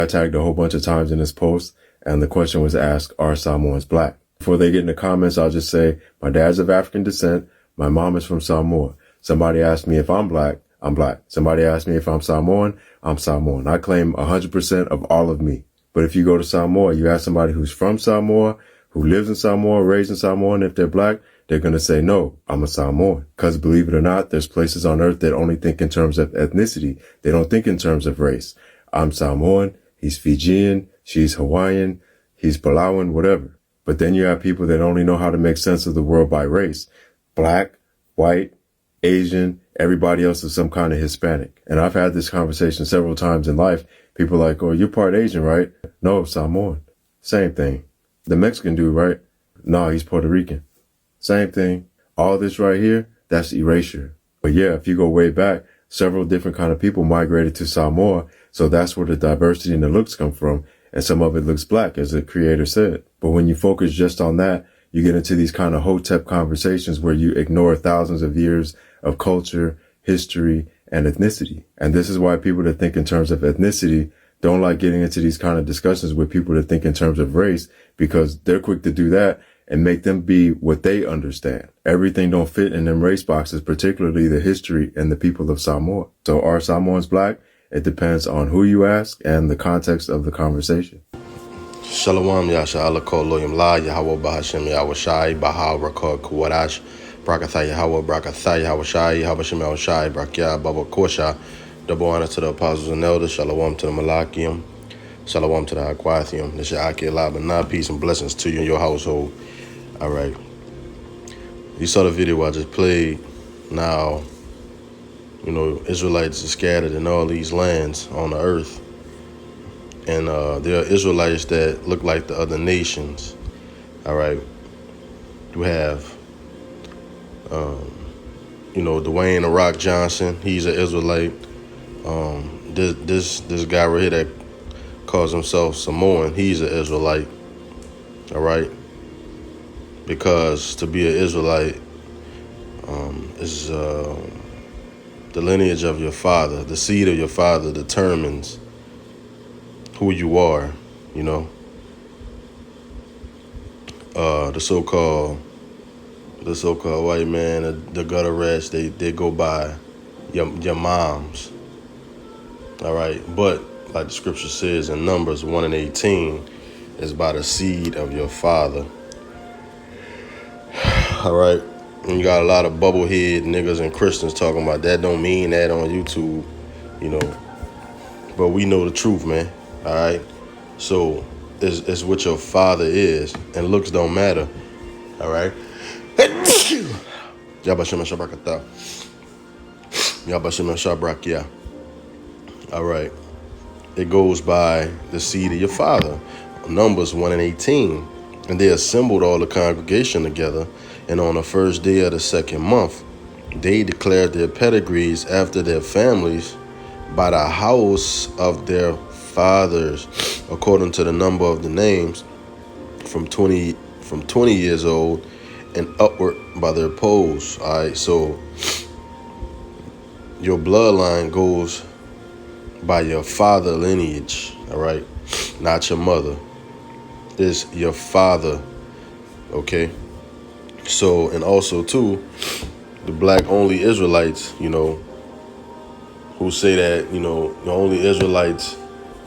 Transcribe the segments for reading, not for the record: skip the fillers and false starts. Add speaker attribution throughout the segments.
Speaker 1: I tagged a whole bunch of times in this post, and the question was asked, are Samoans black? Before they get in the comments, I'll just say, my dad's of African descent. My mom is from Samoa. Somebody asked me if I'm black. I'm black. Somebody asked me if I'm Samoan. I'm Samoan. I claim 100% of all of me. But if you go to Samoa, you ask somebody who's from Samoa, who lives in Samoa, raised in Samoa, and if they're black, they're going to say, no, I'm a Samoan. Because believe it or not, there's places on earth that only think in terms of ethnicity. They don't think in terms of race. I'm Samoan. He's Fijian. She's Hawaiian. He's Palauan, whatever. But then you have people that only know how to make sense of the world by race. Black, white, Asian, everybody else is some kind of Hispanic. And I've had this conversation several times in life. People are like, oh, you're part Asian, right? No, Samoan. Same thing. The Mexican dude, right? No, he's Puerto Rican. Same thing. All this right here, that's erasure. But yeah, if you go way back, several different kind of people migrated to Samoa. So that's where the diversity in the looks come from. And some of it looks black, as the creator said. But when you focus just on that, you get into these kind of hotep conversations where you ignore thousands of years of culture, history, and ethnicity. And this is why people that think in terms of ethnicity don't like getting into these kind of discussions with people that think in terms of race, because they're quick to do that and make them be what they understand. Everything don't fit in them race boxes, particularly the history and the people of Samoa. So are Samoans black? It depends on who you ask and the context of the conversation.
Speaker 2: Shalom Yasha Allah Kol Loyam La Yahweh Bahashem Yahweh Shai Baha Rakar Kuwadash Brakatha Yahweh Brakatha Yahweh Shai Yahweh Shem Yahweh Shai Brakya Baba Kosha. Double honor to the apostles and elders. Shalom to the Malachium. Shalom to the Aquathium. This is Aki Allah, peace and blessings to you and your household. All right. You saw the video I just played. Now, you know, Israelites are scattered in all these lands on the earth. And there are Israelites that look like the other nations. All right. You have, you know, Dwayne "The Rock" Johnson. He's an Israelite. This guy right here that calls himself Samoan, he's an Israelite. All right. Because to be an Israelite is the lineage of your father. The seed of your father determines who you are, you know. The so-called white man, the gutter rats, they go by your moms. All right. But like the scripture says in Numbers 1:18, is by the seed of your father. All right. And you got a lot of bubblehead niggas and Christians talking about that don't mean that on YouTube, you know. But we know the truth, man. All right. So it's what your father is, and looks don't matter. All right. All right. It goes by the seed of your father. Numbers 1:18. And they assembled all the congregation together, and on the first day of the second month, they declared their pedigrees after their families by the house of their fathers, according to the number of the names, from 20 years old and upward by their poles. All right, so your bloodline goes by your father lineage. All right, not your mother. It's your father. Okay. So, and also too, the black only Israelites, you know, who say that, you know, the only Israelites,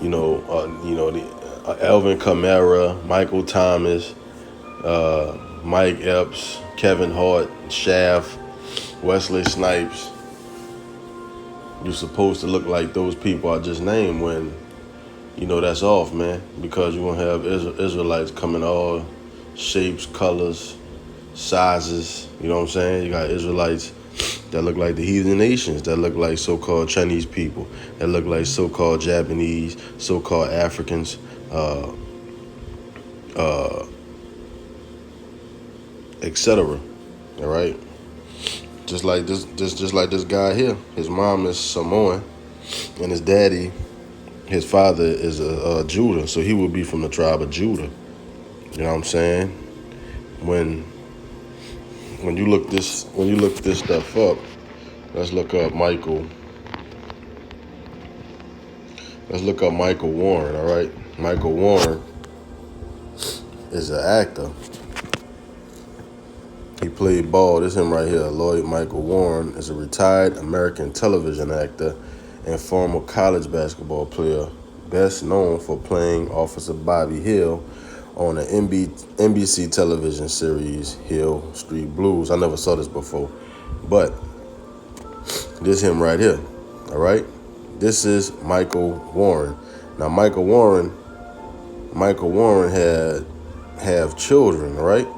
Speaker 2: Alvin Kamara, Michael Thomas, Mike Epps, Kevin Hart, Shaft, Wesley Snipes. You're supposed to look like those people I just named, when, you know, that's off, man, because you're going to have Israelites coming all shapes, colors, sizes. You know what I'm saying? You got Israelites that look like the heathen nations, that look like so-called Chinese people, that look like so-called Japanese, so-called Africans, etc. All right, just like this guy here. His mom is Samoan, and his daddy, his father, is a Judah, so he would be from the tribe of Judah. You know what I'm saying? When you look this stuff up, let's look up Michael Let's look up Michael Warren, all right? Michael Warren is an actor. He played ball. This is him right here. Lloyd Michael Warren is a retired American television actor and former college basketball player, best known for playing Officer Bobby Hill on the NBC television series Hill Street Blues. I never saw this before, but this is him right here, all right? This is Michael Warren. Now, Michael Warren have children, right?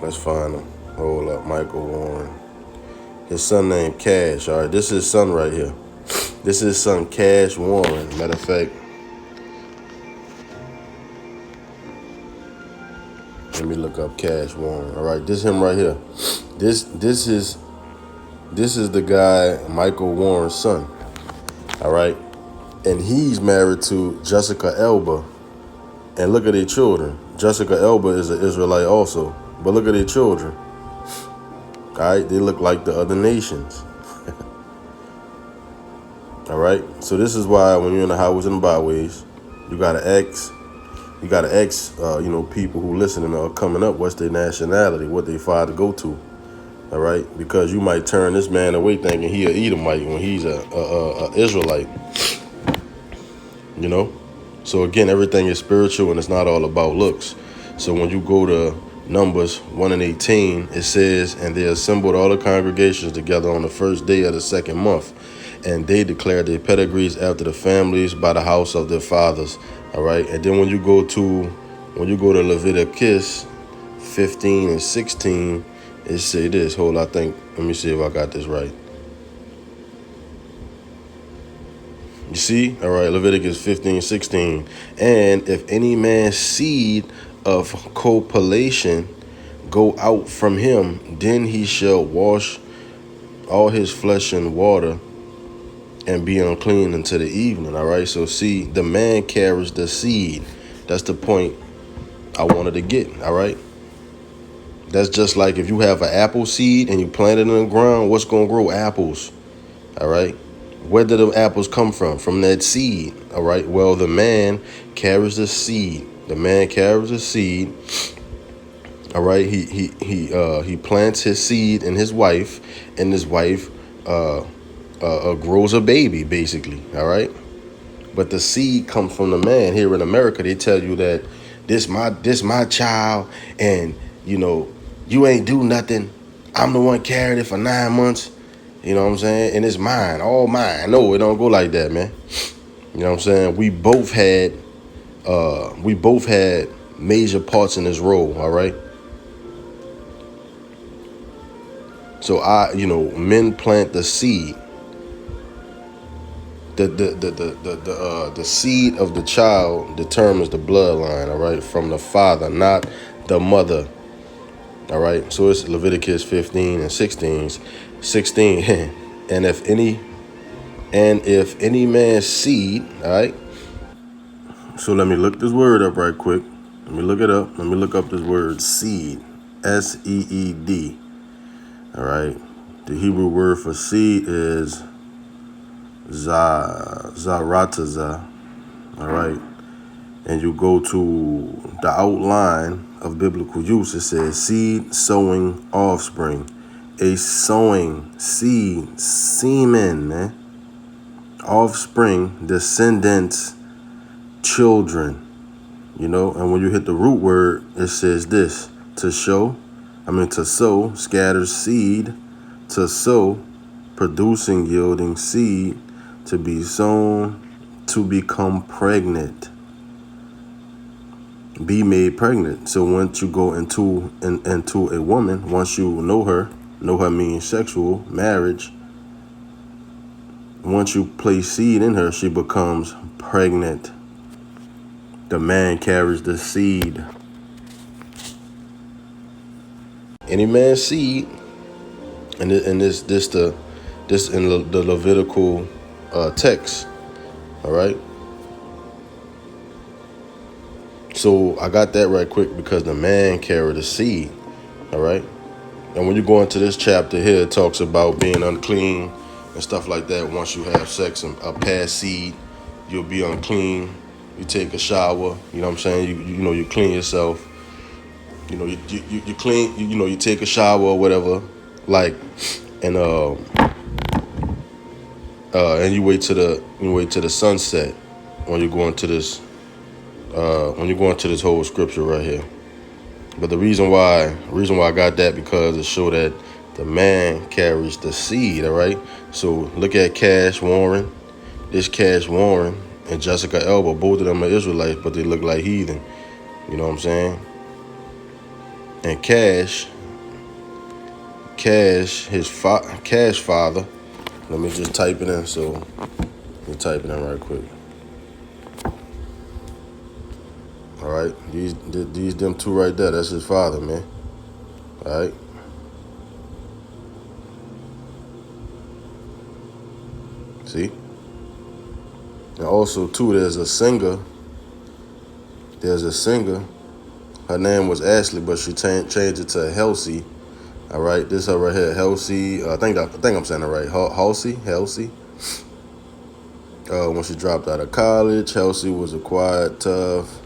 Speaker 2: Let's find him. Hold up, Michael Warren. His son named Cash. All right, this is his son right here. This is his son, Cash Warren. Matter of fact, let me look up Cash Warren. All right, this is him right here. This is the guy, Michael Warren's son. All right, and he's married to Jessica Alba. And look at their children. Jessica Alba is an Israelite also. But look at their children. All right, they look like the other nations. All right, so this is why when you're in the highways and byways, you gotta ask, people who listening or coming up, what's their nationality, what they father go to. All right, because you might turn this man away thinking he an Edomite when he's a Israelite. You know, so again, everything is spiritual and it's not all about looks. So when you go to Numbers 1:18, it says, and they assembled all the congregations together on the first day of the second month, and they declared their pedigrees after the families by the house of their fathers. All right, and then when you go to Leviticus 15 and 16, it say this. Let me see if I got this right. You see? All right, Leviticus 15:16. And if any man's seed of copulation go out from him, then he shall wash all his flesh in water and be unclean until the evening. All right, so see, the man carries the seed. That's the point I wanted to get. All right, that's just like if you have an apple seed and you plant it in the ground, what's going to grow? Apples. All right, where did the apples come from? From that seed. All right, well, the man carries the seed. The man carries the seed. All right, he plants his seed in his wife, and his wife grows a baby, basically. All right, but the seed comes from the man. Here in America, they tell you that this my child, and you ain't do nothing. I'm the one carrying it for 9 months. You know what I'm saying? And it's mine, all mine. No, it don't go like that, man. You know what I'm saying? We both had major parts in this role, all right? So men plant the seed. The seed of the child determines the bloodline, all right, from the father, not the mother. All right, so it's Leviticus 15 and 16. And if any man's seed, all right. So let me look this word up right quick. Let me look it up. Let me look up this word seed, S-E-E-D. All right, the Hebrew word for seed is Zaratazah. All right, and you go to the outline of biblical use. It says seed, sowing, offspring. A sowing, seed, semen, man. Offspring, descendants, children. And when you hit the root word, it says this: to sow, scatters seed, to sow, producing, yielding seed, to be sown, to become pregnant, be made pregnant. So once you go into a woman, once you know her means sexual, marriage. Once you place seed in her, she becomes pregnant. The man carries the seed. Any man's seed, and this in the Levitical text. All right. So I got that right quick because the man carried the seed. All right. And when you go into this chapter here, it talks about being unclean and stuff like that once you have sex and a past seed. you'll be unclean. You take a shower, you know what I'm saying? You clean yourself. You clean, you take a shower or whatever, like, and you wait to the sunset when you go into this whole scripture right here. But the reason why I got that, because it show that the man carries the seed, all right? So look at Cash Warren. This Cash Warren and Jessica Elba, both of them are Israelites, but they look like heathen. You know what I'm saying? And Cash, Cash father, let me just type it in. So let me type it in right quick. All right, these them two right there, that's his father, man. All right. See? And also, too, there's a singer. Her name was Ashley, but she changed it to Halsey. All right, this her right here, Halsey. I think I'm saying it right. Halsey. When she dropped out of college, Halsey was a quiet, tough.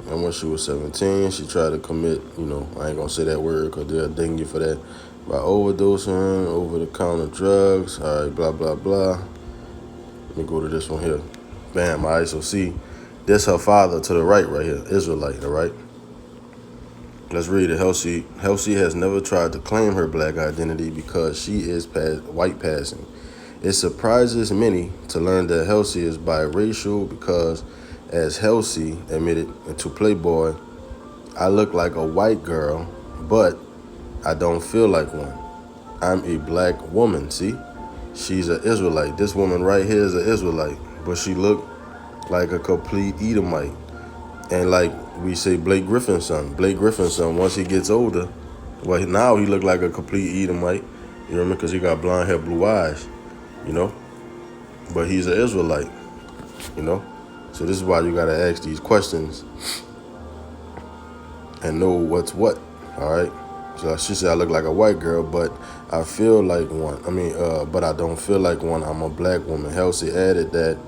Speaker 2: And when she was 17, she tried to commit. I ain't gonna say that word because they'll ding you for that. By overdosing, over-the-counter drugs. All right, blah blah blah. Let me go to this one here. Bam. All right, so see, this her father to the right here, Israelite. All right. Let's read it. Halsey has never tried to claim her black identity because she is white passing. It surprises many to learn that Halsey is biracial because, as Halsey admitted to Playboy, I look like a white girl, but I don't feel like one. I'm a black woman, see? She's an Israelite. This woman right here is an Israelite, but she looked like a complete Edomite. And like we say, Blake Griffin's son, once he gets older, well, now he look like a complete Edomite, you know what I mean? Because he got blonde hair, blue eyes, but he's an Israelite, So this is why you got to ask these questions and know what's what, all right? So she said, I look like a white girl, but I feel like one. But I don't feel like one. I'm a black woman. Halsey added that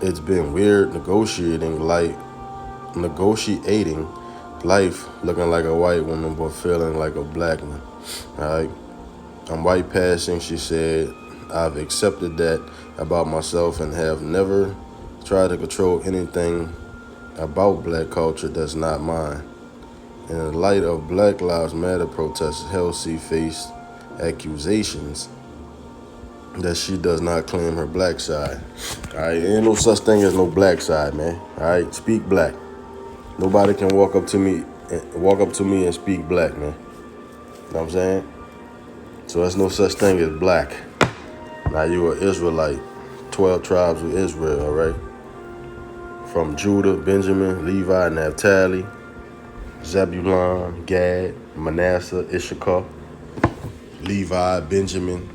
Speaker 2: it's been weird negotiating life looking like a white woman but feeling like a black one. All right. I'm white passing, she said. I've accepted that about myself and have never tried to control anything about black culture that's not mine. In the light of Black Lives Matter protests, Halsey faced accusations that she does not claim her black side. All right, ain't no such thing as no black side, man. All right, speak black. Nobody can walk up to me and speak black, man. You know what I'm saying? So there's no such thing as black. Now you are Israelite, 12 tribes of Israel, all right? From Judah, Benjamin, Levi, Naphtali, Zebulun, Gad, Manasseh, Issachar, Levi, Benjamin,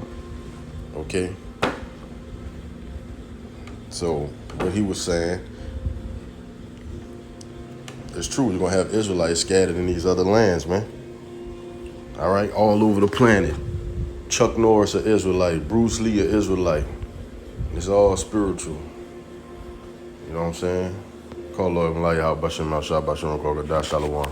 Speaker 2: okay? So what he was saying, it's true. You're going to have Israelites scattered in these other lands, man. All right, all over the planet. Chuck Norris an Israelite, Bruce Lee an Israelite. It's all spiritual. You know what I'm saying? Call Lord Malaya, Bashim Al Shabbat Shalom.